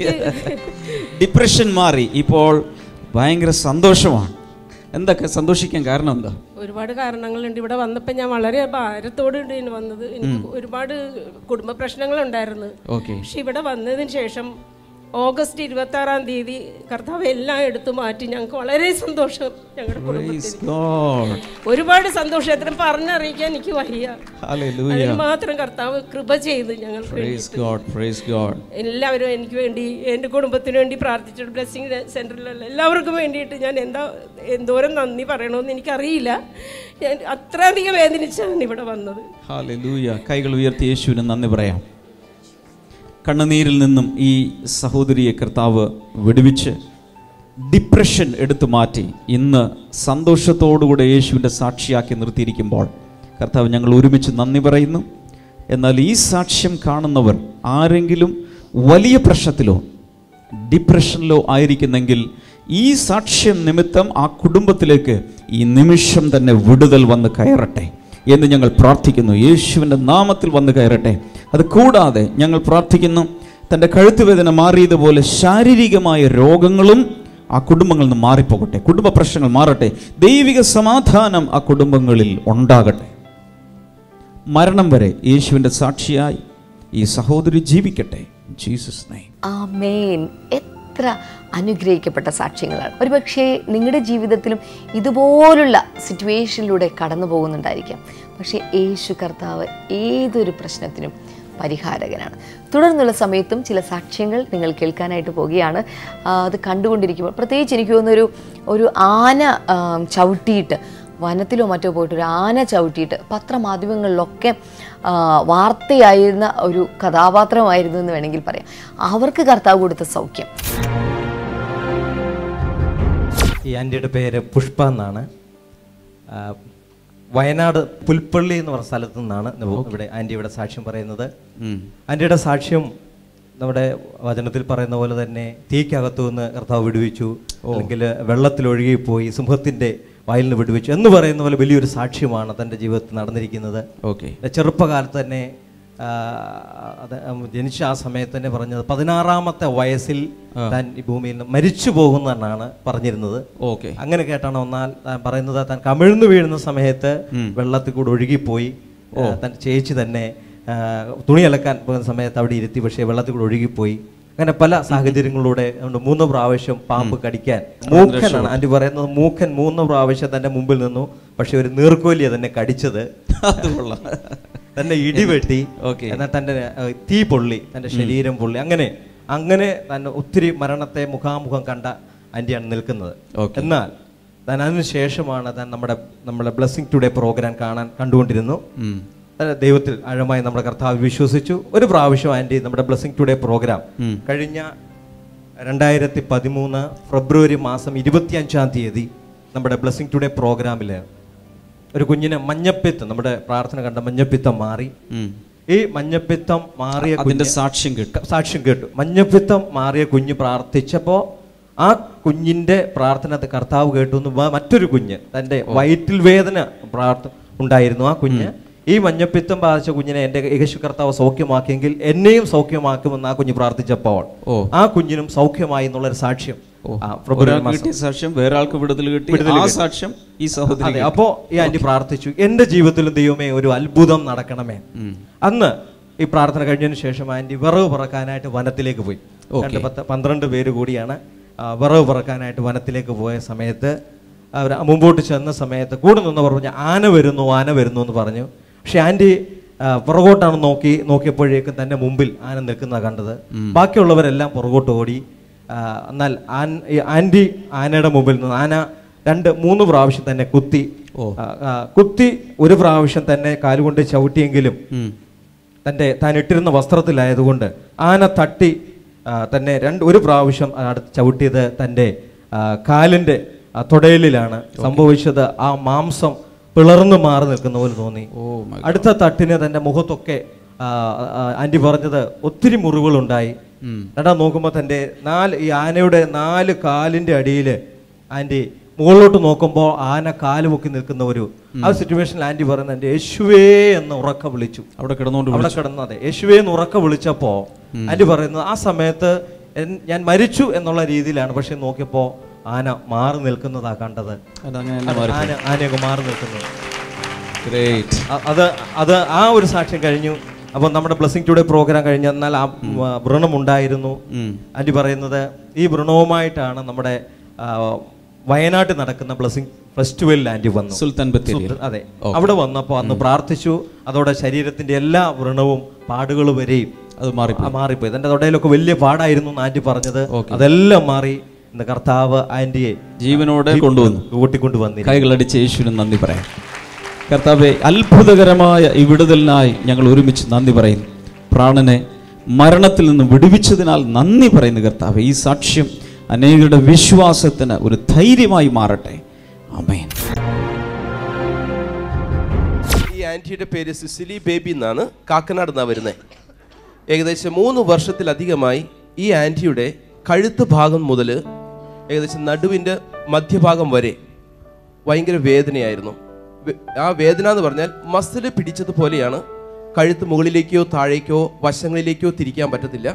ഡിപ്രഷൻ മാറി, ഇപ്പോൾ ഭയങ്കര സന്തോഷമാണ്. എന്തൊക്കെ സന്തോഷിക്കാൻ കാരണം എന്താ? ഒരുപാട് കാരണങ്ങളുണ്ട്. ഇവിടെ വന്നപ്പോൾ ഞാൻ വളരെ ഭാരത്തോടെ വന്നത്. എനിക്ക് ഒരുപാട് കുടുംബ പ്രശ്നങ്ങളുണ്ടായിരുന്നു. പക്ഷെ ഇവിടെ വന്നതിന് ശേഷം ഓഗസ്റ്റ് 26-ാം തീയതി കർത്താവ് എല്ലാം എടുത്തു മാറ്റി. ഞങ്ങൾക്ക് വളരെ സന്തോഷം. ഞങ്ങളുടെ കുടുംബത്തിൽ ഒരുപാട് സന്തോഷം. എത്ര പറഞ്ഞറിയിക്കാൻ എനിക്ക് വയ്യ. അതിന് മാത്രം കർത്താവ് കൃപ ചെയ്ത് ഞങ്ങൾക്ക് എല്ലാവരും എനിക്ക് വേണ്ടി, എൻ്റെ കുടുംബത്തിന് വേണ്ടി പ്രാർത്ഥിച്ചു. ബ്ലെസ്സിങ് സെൻ്ററിലുള്ള എല്ലാവർക്കും വേണ്ടിയിട്ട് ഞാൻ എന്തോരം നന്ദി പറയണമെന്ന് എനിക്കറിയില്ല. ഞാൻ അത്രയധികം വേദനിച്ചാണ് ഇവിടെ വന്നത്. കൈകൾ ഉയർത്തി യേശുവിന് നന്ദി പറയാം. കണ്ണുനീരിൽ നിന്നും ഈ സഹോദരിയെ കർത്താവ് വിടുവിച്ച് ഡിപ്രഷൻ എടുത്തു മാറ്റി ഇന്ന് സന്തോഷത്തോടുകൂടെ യേശുവിൻ്റെ സാക്ഷിയാക്കി നിർത്തിയിരിക്കുമ്പോൾ കർത്താവ് ഞങ്ങൾ ഒരുമിച്ച് നന്ദി പറയുന്നു. എന്നാൽ ഈ സാക്ഷ്യം കാണുന്നവർ ആരെങ്കിലും വലിയ പ്രശ്നത്തിലോ ഡിപ്രഷനിലോ ആയിരിക്കുന്നെങ്കിൽ ഈ സാക്ഷ്യം നിമിത്തം ആ കുടുംബത്തിലേക്ക് ഈ നിമിഷം തന്നെ വിടുതൽ വന്ന് കയറട്ടെ എന്ന് ഞങ്ങൾ പ്രാർത്ഥിക്കുന്നു. യേശുവിൻ്റെ നാമത്തിൽ വന്ന് കയറട്ടെ. അത് കൂടാതെ ഞങ്ങൾ പ്രാർത്ഥിക്കുന്നു, തൻ്റെ കഴുത്തുവേദന മാറിയതുപോലെ ശാരീരികമായ രോഗങ്ങളും ആ കുടുംബങ്ങളിൽ നിന്ന് മാറിപ്പോകട്ടെ. കുടുംബ പ്രശ്നങ്ങൾ മാറട്ടെ. ദൈവിക സമാധാനം ആ കുടുംബങ്ങളിൽ ഉണ്ടാകട്ടെ. മരണം വരെ യേശുവിൻ്റെ സാക്ഷിയായി ഈ സഹോദരി ജീവിക്കട്ടെ. Jesus name. ആമേൻ. എത്ര അനുഗ്രഹിക്കപ്പെട്ട സാക്ഷ്യങ്ങളാണ്. ഒരുപക്ഷെ നിങ്ങളുടെ ജീവിതത്തിലും ഇതുപോലുള്ള സിറ്റുവേഷനിലൂടെ കടന്നു പോകുന്നുണ്ടായിരിക്കാം. പക്ഷേ യേശു കർത്താവ് ഏതൊരു പ്രശ്നത്തിനും പരിഹാരകനാണ്. തുടർന്നുള്ള സമയത്തും ചില സാക്ഷ്യങ്ങൾ നിങ്ങൾ കേൾക്കാനായിട്ട് പോവുകയാണ്. അത് കണ്ടുകൊണ്ടിരിക്കുമ്പോൾ പ്രത്യേകിച്ച് എനിക്ക് തോന്നുന്നൊരു ആന ചവിട്ടിയിട്ട്, വനത്തിലോ മറ്റോ പോയിട്ട് ഒരു ആന ചവിട്ടിയിട്ട് പത്രമാധ്യമങ്ങളിലൊക്കെ വാർത്തയായിരുന്ന ഒരു കഥാപാത്രമായിരുന്നു എന്ന് വേണമെങ്കിൽ പറയാം. അവർക്ക് കർത്താവ് കൊടുത്ത സൗഖ്യം. ഈ ആൻറ്റിയുടെ പേര് പുഷ്പ എന്നാണ്. വയനാട് പുൽപ്പള്ളി എന്ന് പറഞ്ഞ സ്ഥലത്തു നിന്നാണ് ഇവിടെ ആൻറ്റി ഇവിടെ സാക്ഷ്യം പറയുന്നത്. ആൻറ്റിയുടെ സാക്ഷ്യം നമ്മുടെ വചനത്തിൽ പറയുന്ന പോലെ തന്നെ തീക്കകത്തു നിന്ന് കർത്താവ് വിടുവിച്ചു, അല്ലെങ്കിൽ വെള്ളത്തിലൊഴുകിപ്പോയി സിംഹത്തിൻ്റെ വായിൽ നിന്ന് വിടുവിച്ചു എന്ന് പറയുന്ന പോലെ വലിയൊരു സാക്ഷ്യമാണ് തൻ്റെ ജീവിതത്തിൽ നടന്നിരിക്കുന്നത്. ചെറുപ്പകാലത്ത് തന്നെ ജനിച്ച ആ സമയത്ത് തന്നെ പറഞ്ഞത് 16-ാമത്തെ വയസ്സിൽ താൻ ഈ ഭൂമിയിൽ നിന്ന് മരിച്ചു പോകുമെന്നാണ് പറഞ്ഞിരുന്നത്. ഓക്കെ, അങ്ങനെ കേട്ടാണ് ഒന്നാൽ താൻ പറയുന്നത് താൻ കമിഴ്ന്നു വീഴുന്ന സമയത്ത് വെള്ളത്തിൽ കൂടെ ഒഴുകിപ്പോയി. തൻ ചേച്ചി തന്നെ തുണി അലക്കാൻ പോകുന്ന സമയത്ത് അവിടെ ഇരുത്തി, പക്ഷേ വെള്ളത്തിൽ കൂടെ ഒഴുകിപ്പോയി. അങ്ങനെ പല സാഹചര്യങ്ങളിലൂടെ 3 പ്രാവശ്യം പാമ്പ് കടിക്കാൻ, മൂക്കനാണ് ആൻറ്റി പറയുന്നത്, മൂക്കൻ 3 പ്രാവശ്യം തൻ്റെ മുമ്പിൽ നിന്നു. പക്ഷെ ഒരു നീർക്കോലിയെ തന്നെ കടിച്ചത്, തന്നെ ഇടിവെട്ടി, എന്നാൽ തൻ്റെ തീ പൊള്ളി, തൻ്റെ ശരീരം പൊള്ളി. അങ്ങനെ തന്നെ ഒത്തിരി മരണത്തെ മുഖാമുഖം കണ്ട ആൻറ്റിയാണ് നിൽക്കുന്നത്. എന്നാൽ താൻ അതിനുശേഷമാണ് താൻ നമ്മുടെ ബ്ലെസ്സിങ് ടുഡേ പ്രോഗ്രാം കണ്ടുകൊണ്ടിരുന്നു. ദൈവത്തിൽ ആഴമായി നമ്മുടെ കർത്താവ് വിശ്വസിച്ചു. ഒരു പ്രാവശ്യം ആൻറ്റി നമ്മുടെ ബ്ലെസ്സിങ് ടുഡേ പ്രോഗ്രാം കഴിഞ്ഞ 2013 ഫെബ്രുവരി മാസം 25-ാം തീയതി നമ്മുടെ ബ്ലെസ്സിങ് ടുഡേ പ്രോഗ്രാമിൽ ഒരു കുഞ്ഞിന് മഞ്ഞപ്പിത്തം, നമ്മുടെ പ്രാർത്ഥന കണ്ട മഞ്ഞപ്പിത്തം മാറി. ഈ മഞ്ഞപ്പിത്തം മാറിയ സാക്ഷ്യം കേട്ടു. മഞ്ഞപ്പിത്തം മാറിയ കുഞ്ഞ് പ്രാർത്ഥിച്ചപ്പോൾ ആ കുഞ്ഞിന്റെ പ്രാർത്ഥന കർത്താവ് കേട്ടു. മറ്റൊരു കുഞ്ഞ്, തൻ്റെ വയറ്റിൽ വേദന ഉണ്ടായിരുന്നു. ആ കുഞ്ഞ് ഈ മഞ്ഞപ്പിത്തം ബാധിച്ച കുഞ്ഞിനെ എൻ്റെ യേശു കർത്താവ് സൗഖ്യമാക്കിയെങ്കിൽ എന്നെയും സൗഖ്യമാക്കുമെന്ന് ആ കുഞ്ഞ് പ്രാർത്ഥിച്ചപ്പോൾ ആ കുഞ്ഞിനും സൗഖ്യമായി എന്നുള്ളൊരു സാക്ഷ്യം. സാക്ഷ്യം വേറെ ആൾക്ക് വിടുതൽ കിട്ടി. സാക്ഷ്യം ഈ സഹോദരി. അപ്പോ ഈ ആന്റി പ്രാർത്ഥിച്ചു, എന്റെ ജീവിതത്തിലും ദൈവമേ ഒരു അത്ഭുതം നടക്കണമേ. അന്ന് ഈ പ്രാർത്ഥന കഴിഞ്ഞതിന് ശേഷം ആന്റി വിറവ് പറക്കാനായിട്ട് വനത്തിലേക്ക് പോയി. 12 പേര് കൂടിയാണ് വിറവ് പറക്കാനായിട്ട് വനത്തിലേക്ക് പോയ സമയത്ത് അവർ മുമ്പോട്ട് ചെന്ന സമയത്ത് കൂടെ നിന്ന് പറഞ്ഞു, ആന വരുന്നു എന്ന് പറഞ്ഞു. പക്ഷെ ആന്റി പുറകോട്ടാണ് നോക്കിയപ്പോഴേക്കും തന്നെ മുമ്പിൽ ആന നിൽക്കുന്ന കണ്ടത്. ബാക്കിയുള്ളവരെല്ലാം പുറകോട്ട് ഓടി. എന്നാൽ ആന്റി ആനയുടെ മുമ്പിൽ നിന്ന് ആന 2-3 പ്രാവശ്യം തന്നെ കുത്തി ഒരു പ്രാവശ്യം തന്നെ കാലുകൊണ്ട് ചവിട്ടിയെങ്കിലും താൻ ഇട്ടിരുന്ന വസ്ത്രത്തിലായതുകൊണ്ട് ആന തട്ടി തന്നെ ഒരു പ്രാവശ്യം ചവിട്ടിയത് തൻ്റെ കാലിൻ്റെ തുടയിലാണ് സംഭവിച്ചത്. ആ മാംസം പിളർന്നു മാറി നിൽക്കുന്ന പോലെ തോന്നി. അടുത്ത തട്ടിന് തൻ്റെ മുഖത്തൊക്കെ ആന്റി പറഞ്ഞത് ഒത്തിരി മുറിവുകളുണ്ടായി. നോക്കുമ്പോൾ തൻ്റെ ഈ ആനയുടെ 4 കാലിൻ്റെ അടിയിൽ ആന്റി മുകളിലോട്ട് നോക്കുമ്പോൾ ആന കാല് പൊക്കി നിൽക്കുന്ന ആ സിറ്റുവേഷനിൽ ആന്റി പറയുന്നത്, എൻ്റെ യേശുവേ എന്ന് ഉറക്ക വിളിച്ചു. അവിടെ കിടന്നത് യേശുവേ എന്ന് ഉറക്ക വിളിച്ചപ്പോൾ ആന്റി പറയുന്നത്, ആ സമയത്ത് ഞാൻ മരിച്ചു എന്നുള്ള രീതിയിലാണ്. പക്ഷെ നോക്കിയപ്പോൾ ആന മാറി നിൽക്കുന്നതാ കണ്ടത്. ആനയൊക്കെ മാറി നിൽക്കുന്നത്. അത് ആ ഒരു സാക്ഷ്യം കഴിഞ്ഞു. അപ്പോൾ നമ്മുടെ ബ്ലെസ്സിങ് ടുഡേ പ്രോഗ്രാം കഴിഞ്ഞ് എന്നാൽ ആ വ്രണം ഉണ്ടായിരുന്നു. ആന്റി പറയുന്നത് ഈ വ്രണവുമായിട്ടാണ് നമ്മുടെ വയനാട്ടിൽ നടക്കുന്ന ബ്ലെസ്സിങ് ഫെസ്റ്റിവലിൽ ആന്റി വന്നു. സുൽത്താൻ ബത്തേരി. അതെ, അവിടെ വന്നപ്പോൾ അന്ന് പ്രാർത്ഥിച്ചു. അതോടെ ശരീരത്തിന്റെ എല്ലാ വ്രണവും പാടുകൾ വരെയും അത് മാറിപ്പോയി. എൻ്റെ തൊടയിലൊക്കെ വലിയ പാടായിരുന്നു ആന്റി പറഞ്ഞത്. അതെല്ലാം മാറി. ഇന്ന് കർത്താവ് ആന്റിയെ ജീവനോടെ കൂട്ടിക്കൊണ്ടുവന്നു. കൈകളടിച്ച് യേശുവിന് നന്ദി പറയാം. കർത്താവെ, അത്ഭുതകരമായ ഈ വിടുതലിനായി ഞങ്ങൾ ഒരുമിച്ച് നന്ദി പറയുന്നു. പ്രാണനെ മരണത്തിൽ നിന്ന് വിടുവിച്ചതിനാൽ നന്ദി പറയുന്നു കർത്താവെ. ഈ സാക്ഷ്യം അനേകരുടെ വിശ്വാസത്തിന് ഒരു ധൈര്യമായി മാറട്ടെ. ആമേൻ. ഈ ആന്റിയുടെ പേര് സിസിലി ബേബി എന്നാണ്. കാക്കനാട് നിന്നാണ് വരുന്നത്. ഏകദേശം 3 വർഷത്തിലധികമായി ഈ ആന്റിയുടെ കഴുത്ത് ഭാഗം മുതൽ ഏകദേശം നടുവിൻ്റെ മധ്യഭാഗം വരെ ഭയങ്കര വേദനയായിരുന്നു. ആ വേദന എന്ന് പറഞ്ഞാൽ മസിൽ പിടിച്ചതുപോലെയാണ്. കഴുത്ത് മുകളിലേക്കോ താഴേക്കോ വശങ്ങളിലേക്കോ തിരിക്കാൻ പറ്റത്തില്ല.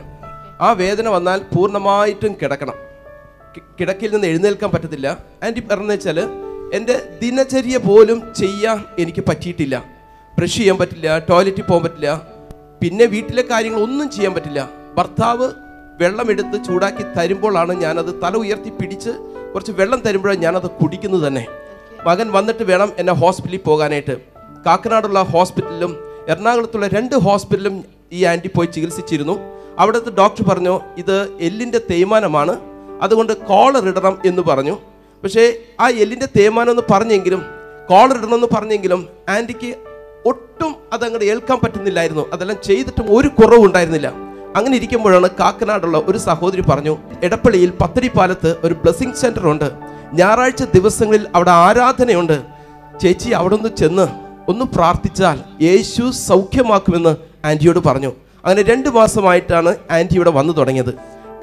ആ വേദന വന്നാൽ പൂർണ്ണമായിട്ടും കിടക്കണം. കിടക്കയിൽ നിന്ന് എഴുന്നേൽക്കാൻ പറ്റത്തില്ല. ആൻറ്റി പറഞ്ഞു വെച്ചാൽ എൻ്റെ ദിനചര്യ പോലും ചെയ്യാൻ എനിക്ക് പറ്റിയിട്ടില്ല. ബ്രഷ് ചെയ്യാൻ പറ്റില്ല, ടോയ്ലറ്റിൽ പോകാൻ പറ്റില്ല, പിന്നെ വീട്ടിലെ കാര്യങ്ങളൊന്നും ചെയ്യാൻ പറ്റില്ല. ഭർത്താവ് വെള്ളമെടുത്ത് ചൂടാക്കി തരുമ്പോഴാണ് ഞാനത് തല ഉയർത്തി പിടിച്ച് കുറച്ച് വെള്ളം തരുമ്പോഴാണ് ഞാനത് കുടിക്കുന്നത് തന്നെ. മകൻ വന്നിട്ട് വേണം എന്നെ ഹോസ്പിറ്റലിൽ പോകാനായിട്ട്. കാക്കനാടുള്ള ഹോസ്പിറ്റലിലും എറണാകുളത്തുള്ള 2 ഹോസ്പിറ്റലിലും ഈ ആൻറ്റി പോയി ചികിത്സിച്ചിരുന്നു. അവിടുത്തെ ഡോക്ടർ പറഞ്ഞു, ഇത് എല്ലിൻ്റെ തേയ്മാനമാണ്, അതുകൊണ്ട് കോളർ ഇടണം എന്ന് പറഞ്ഞു. പക്ഷേ ആ എല്ലിൻ്റെ തേയ്മാനം എന്ന് പറഞ്ഞെങ്കിലും കോളർ ഇടണമെന്ന് പറഞ്ഞെങ്കിലും ആൻറ്റിക്ക് ഒട്ടും അതങ്ങോട്ട് ഏൽക്കാൻ പറ്റുന്നില്ലായിരുന്നു. അതെല്ലാം ചെയ്തിട്ടും ഒരു കുറവുണ്ടായിരുന്നില്ല. അങ്ങനെ ഇരിക്കുമ്പോഴാണ് കാക്കനാടുള്ള ഒരു സഹോദരി പറഞ്ഞു, എടപ്പള്ളിയിൽ പത്തടിപ്പാലത്ത് ഒരു ബ്ലെസ്സിങ് സെൻ്റർ ഉണ്ട്, ഞായറാഴ്ച ദിവസങ്ങളിൽ അവിടെ ആരാധനയുണ്ട്, ചേച്ചി അവിടെ ഒന്ന് ചെന്ന് ഒന്ന് പ്രാർത്ഥിച്ചാൽ യേശു സൗഖ്യമാക്കുമെന്ന് ആൻറ്റിയോട് പറഞ്ഞു. അങ്ങനെ 2 മാസമായിട്ടാണ് ആൻറ്റി ഇവിടെ വന്നു തുടങ്ങിയത്.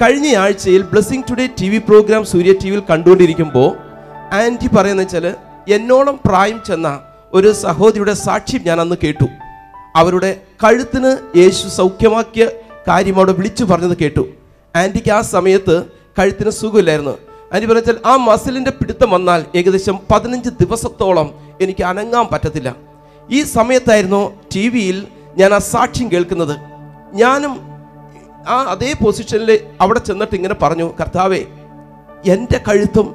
കഴിഞ്ഞ ആഴ്ചയിൽ ബ്ലെസ്സിങ് ടുഡേ TV പ്രോഗ്രാം സൂര്യ TVയിൽ കണ്ടുകൊണ്ടിരിക്കുമ്പോൾ ആൻറ്റി പറയുന്നത് വെച്ചാൽ എന്നോളം പ്രായം ചെന്ന ഒരു സഹോദരിയുടെ സാക്ഷ്യം ഞാൻ അന്ന് കേട്ടു. അവരുടെ കഴുത്തിന് യേശു സൗഖ്യമാക്കിയ കാര്യം അവിടെ വിളിച്ചു പറഞ്ഞത് കേട്ടു. ആൻറ്റിക്ക് ആ സമയത്ത് കഴുത്തിന് സുഖമില്ലായിരുന്നു. ആൻറ്റി പറഞ്ഞാൽ ആ മസിലിൻ്റെ പിടുത്തം വന്നാൽ ഏകദേശം 15 ദിവസത്തോളം എനിക്ക് അനങ്ങാൻ പറ്റത്തില്ല. ഈ സമയത്തായിരുന്നു ടി വിയിൽ ഞാൻ ആ സാക്ഷ്യം കേൾക്കുന്നത്. ഞാനും ആ അതേ പൊസിഷനിൽ അവിടെ ചെന്നിട്ട് ഇങ്ങനെ പറഞ്ഞു, കർത്താവേ എൻ്റെ കഴുത്തും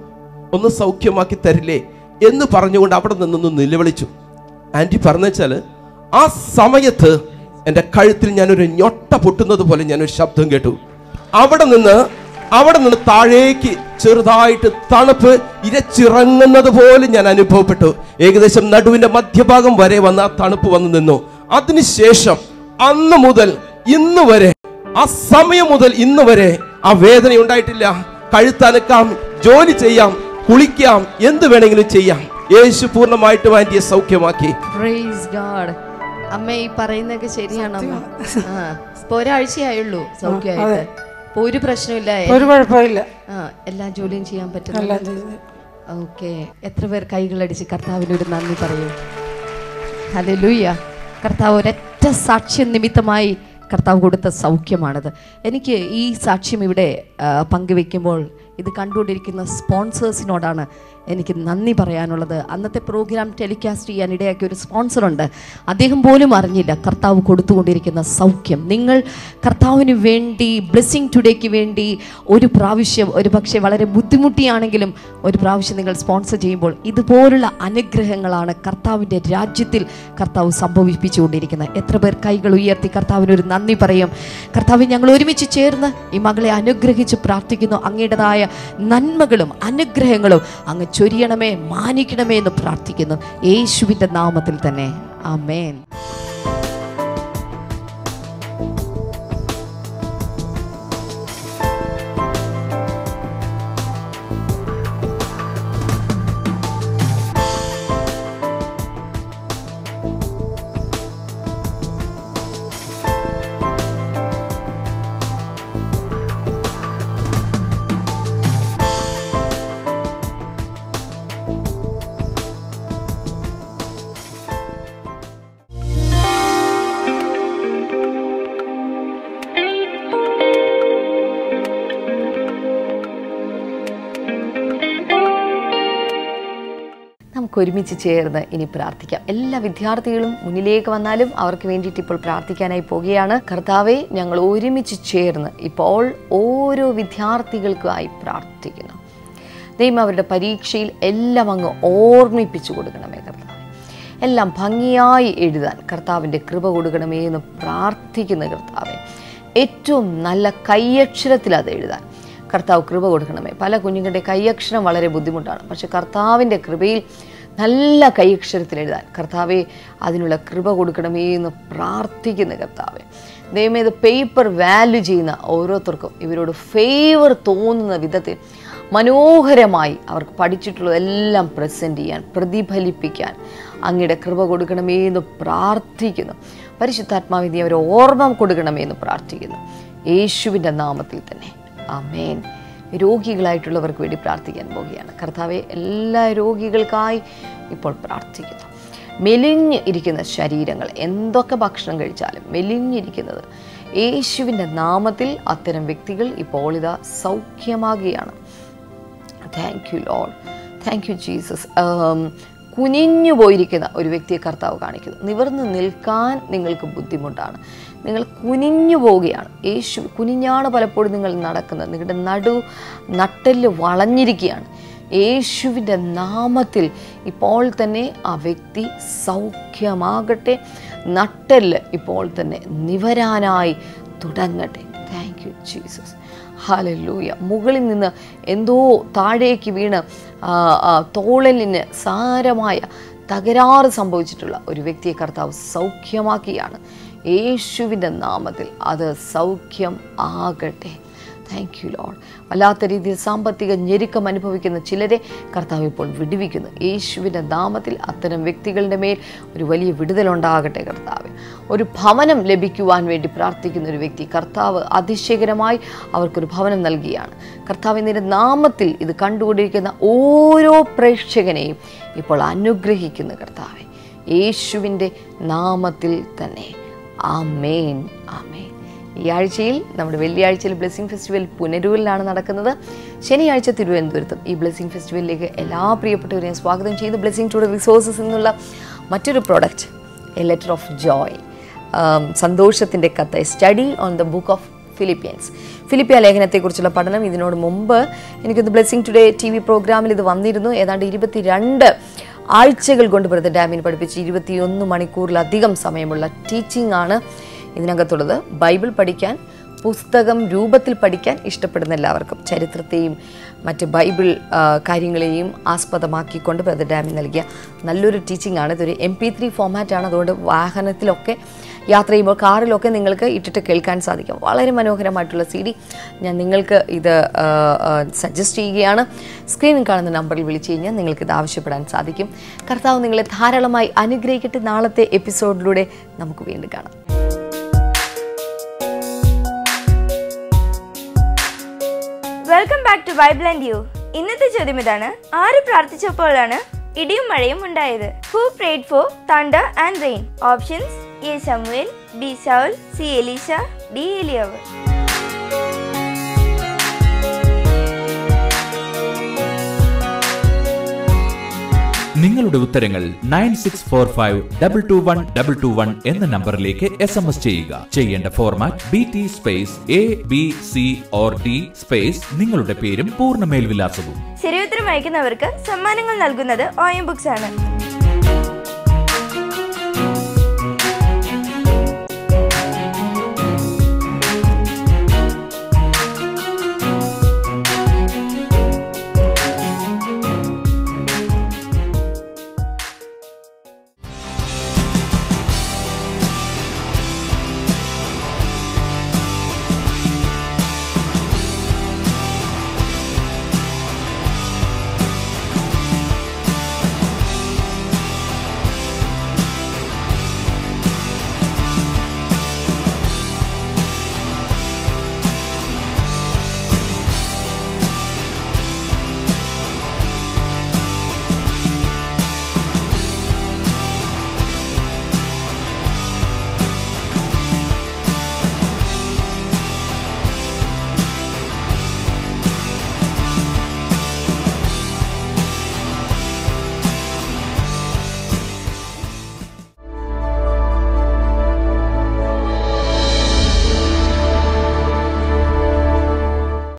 ഒന്ന് സൗഖ്യമാക്കി തരില്ലേ എന്ന് പറഞ്ഞുകൊണ്ട് അവിടെ നിന്നൊന്ന് നിലവിളിച്ചു. ആൻറ്റി പറഞ്ഞു വെച്ചാൽ ആ സമയത്ത് എൻ്റെ കഴുത്തിൽ ഞാനൊരു ഞൊട്ട പൊട്ടുന്നത് പോലെ ഞാനൊരു ശബ്ദം കേട്ടു. അവിടെ നിന്ന് താഴേക്ക് ചെറുതായിട്ട് തണുപ്പ് ഇരച്ചിറങ്ങുന്നത് പോലെ ഞാൻ അനുഭവപ്പെട്ടു. ഏകദേശം നടുവിൻ്റെ മധ്യഭാഗം വരെ വന്ന് ആ തണുപ്പ് വന്ന് നിന്നു. അതിനുശേഷം അന്ന് മുതൽ ഇന്ന് വരെ, ആ സമയം മുതൽ ഇന്ന് വരെ ആ വേദന ഉണ്ടായിട്ടില്ല. കഴുത്തനക്കാം, ജോലി ചെയ്യാം, കുളിക്കാം, എന്ത് വേണമെങ്കിലും ചെയ്യാം. യേശു പൂർണ്ണമായിട്ടും ആന്റിയെ സൗഖ്യമാക്കി. Praise God. അമ്മ ഈ പറയുന്നതൊക്കെ ശരിയാണ് അമ്മ. ഇപ്പൊ ഒരാഴ്ചയായുള്ളൂ സൗഖ്യമായിട്ട്. ഇപ്പൊ ഒരു പ്രശ്നമില്ല, ഒരു കുഴപ്പമില്ല. എല്ലാ ജോലിയും ചെയ്യാൻ പറ്റും. ഓക്കെ, എത്ര പേർ കൈകളടിച്ച് കർത്താവിനോട് നന്ദി പറയൂ. ഹല്ലേലൂയ. കർത്താവ് ഒരൊറ്റ സാക്ഷ്യം നിമിത്തമായി കർത്താവ് കൊടുത്ത സൗഖ്യമാണത്. എനിക്ക് ഈ സാക്ഷ്യം ഇവിടെ പങ്കുവെക്കുമ്പോൾ ഇത് കണ്ടുകൊണ്ടിരിക്കുന്ന സ്പോൺസേഴ്സിനോടാണ് എനിക്ക് നന്ദി പറയാനുള്ളത്. അന്നത്തെ പ്രോഗ്രാം ടെലികാസ്റ്റ് ചെയ്യാൻ ഇടയാക്കിയ ഒരു സ്പോൺസറുണ്ട്. അദ്ദേഹം പോലും അറിഞ്ഞില്ല കർത്താവ് കൊടുത്തുകൊണ്ടിരിക്കുന്ന സൗഖ്യം. നിങ്ങൾ കർത്താവിന് വേണ്ടി, ബ്ലെസ്സിങ് ടുഡേക്ക് വേണ്ടി ഒരു പ്രാവശ്യം, ഒരു പക്ഷേ വളരെ ബുദ്ധിമുട്ടിയാണെങ്കിലും ഒരു പ്രാവശ്യം നിങ്ങൾ സ്പോൺസർ ചെയ്യുമ്പോൾ ഇതുപോലുള്ള അനുഗ്രഹങ്ങളാണ് കർത്താവിൻ്റെ രാജ്യത്തിൽ കർത്താവ് സംഭവിപ്പിച്ചുകൊണ്ടിരിക്കുന്നത്. എത്ര പേർ കൈകൾ ഉയർത്തി കർത്താവിനൊരു നന്ദി പറയും? കർത്താവ്, ഞങ്ങൾ ഒരുമിച്ച് ചേർന്ന് ഈ മകളെ അനുഗ്രഹിച്ച് പ്രാർത്ഥിക്കുന്നു. അങ്ങയുടേതായ നന്മകളും അനുഗ്രഹങ്ങളും അങ്ങ് ചൊരിയണമേ, മാനിക്കണമേ എന്ന് പ്രാർത്ഥിക്കുന്നു യേശുവിൻ്റെ നാമത്തിൽ തന്നെ. ആമേൻ. നമുക്ക് ഒരുമിച്ച് ചേർന്ന് ഇനി പ്രാർത്ഥിക്കാം. എല്ലാ വിദ്യാർത്ഥികളും മുന്നിലേക്ക് വന്നാലും അവർക്ക് വേണ്ടിയിട്ട് ഇപ്പോൾ പ്രാർത്ഥിക്കാനായി പോവുകയാണ്. കർത്താവെ, ഞങ്ങൾ ഒരുമിച്ച് ചേർന്ന് ഇപ്പോൾ ഓരോ വിദ്യാർത്ഥികൾക്കുമായി പ്രാർത്ഥിക്കുന്നു. ദൈവം അവരുടെ പരീക്ഷയിൽ എല്ലാം അങ്ങ് ഓർമ്മിപ്പിച്ചു കൊടുക്കണമേ കർത്താവെ. എല്ലാം ഭംഗിയായി എഴുതാൻ കർത്താവിൻ്റെ കൃപ കൊടുക്കണമേ എന്ന് പ്രാർത്ഥിക്കുന്ന കർത്താവെ. ഏറ്റവും നല്ല കൈയക്ഷരത്തിൽ അത് എഴുതാൻ കർത്താവ് കൃപ കൊടുക്കണമേ. പല കുഞ്ഞുങ്ങളുടെ കൈയക്ഷരം വളരെ ബുദ്ധിമുട്ടാണ്. പക്ഷെ കർത്താവിൻ്റെ കൃപയിൽ നല്ല കൈയക്ഷരത്തിൽ എഴുതാൻ കർത്താവെ അതിനുള്ള കൃപ കൊടുക്കണമേ എന്ന് പ്രാർത്ഥിക്കുന്ന കർത്താവെ. ദൈവമേ, ഇത് പേപ്പർ വാല്യൂ ചെയ്യുന്ന ഓരോരുത്തർക്കും ഇവരോട് ഫേവർ തോന്നുന്ന വിധത്തിൽ മനോഹരമായി അവർക്ക് പഠിച്ചിട്ടുള്ളതെല്ലാം പ്രസൻറ്റ് ചെയ്യാൻ, പ്രതിഫലിപ്പിക്കാൻ അങ്ങയുടെ കൃപ കൊടുക്കണമേ എന്ന് പ്രാർത്ഥിക്കുന്നു. പരിശുദ്ധാത്മാവിനെ അവരെ ഓർമ്മ കൊടുക്കണമേ എന്ന് പ്രാർത്ഥിക്കുന്നു യേശുവിൻ്റെ നാമത്തിൽ തന്നെ. ആമേൻ. രോഗികളായിട്ടുള്ളവർക്ക് വേണ്ടി പ്രാർത്ഥിക്കാൻ പോവുകയാണ്. കർത്താവെ, എല്ലാ രോഗികൾക്കായി ഇപ്പോൾ പ്രാർത്ഥിക്കുന്നു. മെലിഞ്ഞ് ഇരിക്കുന്ന ശരീരങ്ങൾ, എന്തൊക്കെ ഭക്ഷണം കഴിച്ചാലും മെലിഞ്ഞിരിക്കുന്നത് യേശുവിൻ്റെ നാമത്തിൽ അത്തരം വ്യക്തികൾ ഇപ്പോൾ ഇതാ സൗഖ്യമാകുകയാണ്. Thank you Lord, thank you Jesus. കുനിഞ്ഞു പോയിരിക്കുന്ന ഒരു വ്യക്തിയെ കർത്താവ് കാണിക്കുന്നു. നിവർന്ന് നിൽക്കാൻ നിങ്ങൾക്ക് ബുദ്ധിമുട്ടാണ്, നിങ്ങൾ കുനിഞ്ഞു പോവുകയാണ്. യേശു കുനിഞ്ഞാണ് പലപ്പോഴും നിങ്ങൾ നടക്കുന്നത്. നിങ്ങളുടെ നട്ടെല്ല് വളഞ്ഞിരിക്കുകയാണ്. യേശുവിൻ്റെ നാമത്തിൽ ഇപ്പോൾ തന്നെ ആ വ്യക്തി സൗഖ്യമാകട്ടെ. നട്ടെല്ല് ഇപ്പോൾ തന്നെ നിവരാനായി തുടങ്ങട്ടെ. Thank you Jesus. ഹല്ലേലൂയ. മുകളിൽ നിന്ന് എന്തോ താഴേക്ക് വീണ് തോളലിന് സാരമായ തകരാറ് സംഭവിച്ചിട്ടുള്ള ഒരു വ്യക്തിയെ കർത്താവ് സൗഖ്യമാക്കിയാണ്. യേശുവിൻ്റെ നാമത്തിൽ അത് സൗഖ്യം ആകട്ടെ. Thank you Lord. വല്ലാത്ത രീതിയിൽ സാമ്പത്തിക ഞെരുക്കം അനുഭവിക്കുന്ന ചിലരെ കർത്താവ് ഇപ്പോൾ വിടുവിക്കുന്നു. യേശുവിൻ്റെ നാമത്തിൽ അത്തരം വ്യക്തികളുടെ മേൽ ഒരു വലിയ വിടുതലുണ്ടാകട്ടെ കർത്താവ്. ഒരു ഭവനം ലഭിക്കുവാൻ വേണ്ടി പ്രാർത്ഥിക്കുന്ന ഒരു വ്യക്തി കർത്താവ് അതിശയകരമായി അവർക്കൊരു ഭവനം നൽകിയാണ്. കർത്താവിൻ്റെ നാമത്തിൽ ഇത് കണ്ടുകൊണ്ടിരിക്കുന്ന ഓരോ പ്രേക്ഷകനെയും ഇപ്പോൾ അനുഗ്രഹിക്കുന്നു കർത്താവെ. യേശുവിൻ്റെ നാമത്തിൽ തന്നെ. ആമേൻ, ആമേൻ. ഈ ആഴ്ചയിൽ നമ്മുടെ വെള്ളിയാഴ്ചയിൽ ബ്ലെസ്സിങ് ഫെസ്റ്റിവൽ പുനരൂരിലാണ് നടക്കുന്നത്. ശനിയാഴ്ച തിരുവനന്തപുരത്തും ഈ ബ്ലെസ്സിങ് ഫെസ്റ്റിവലിലേക്ക് എല്ലാ പ്രിയപ്പെട്ടവരെയും സ്വാഗതം ചെയ്തു. ബ്ലെസ്സിങ് ടുഡേ റിസോഴ്സസ് എന്നുള്ള മറ്റൊരു product, a letter of joy, സന്തോഷത്തിൻ്റെ കത്ത്, study on the book of Philippians, ഫിലിപ്പിയ ലേഖനത്തെക്കുറിച്ചുള്ള പഠനം. ഇതിനോട് മുമ്പ് എനിക്കൊന്ന് ബ്ലെസ്സിങ് ടുഡേ TV പ്രോഗ്രാമിൽ ഇത് വന്നിരുന്നു. ഏതാണ്ട് 22 ആഴ്ചകൾ കൊണ്ട് ബ്രദർ ഡാമിന് പഠിപ്പിച്ച് 21 മണിക്കൂറിലധികം സമയമുള്ള ടീച്ചിങ് ആണ് ഇതിനകത്തുള്ളത്. ബൈബിൾ പഠിക്കാൻ, പുസ്തകം രൂപത്തിൽ പഠിക്കാൻ ഇഷ്ടപ്പെടുന്ന എല്ലാവർക്കും ചരിത്രത്തെയും മറ്റ് ബൈബിൾ കാര്യങ്ങളെയും ആസ്പദമാക്കിക്കൊണ്ട് ബ്രദർ ഡാമിൻ നൽകിയ നല്ലൊരു ടീച്ചിങ് ആണ്. ഇതൊരു MP3 ഫോമാറ്റാണ്. അതുകൊണ്ട് വാഹനത്തിലൊക്കെ യാത്ര ചെയ്യുമ്പോൾ, കാറിലൊക്കെ നിങ്ങൾക്ക് ഇട്ടിട്ട് കേൾക്കാൻ സാധിക്കും. വളരെ മനോഹരമായിട്ടുള്ള CD ഞാൻ നിങ്ങൾക്ക് ഇത് സജസ്റ്റ് ചെയ്യുകയാണ്. സ്ക്രീനിൽ കാണുന്ന നമ്പറിൽ വിളിച്ചു കഴിഞ്ഞാൽ നിങ്ങൾക്കിത് ആവശ്യപ്പെടാൻ സാധിക്കും. കർത്താവ് നിങ്ങളെ ധാരാളമായി അനുഗ്രഹിക്കട്ടെ. നാളത്തെ എപ്പിസോഡിലൂടെ നമുക്ക് വീണ്ടും കാണാം. Welcome back to Bible and you. ഇന്നത്തെ ചോദ്യം ഇതാണ്: ആര് പ്രാർത്ഥിച്ചപ്പോഴാണ് ഇടിയും മഴയും ഉണ്ടായത്? Who prayed for thunder and rain? Options: A ശമൂവേൽ, ബി ശൗൽ, സി എലീശ, ഡി എലിയാവ്. നിങ്ങളുടെ ഉത്തരങ്ങൾ 9645221221 എന്ന നമ്പറിലേക്ക് SMS ചെയ്യുക. ചെയ്യേണ്ട format BT space ABC or D space നിങ്ങളുടെ പേരും പൂർണ്ണ മേൽവിലാസവും. ശരിയുത്തരം അയക്കുന്നവർക്ക് സമ്മാനങ്ങൾ നൽകുന്നത് OM ബുക്സ് ആണ്.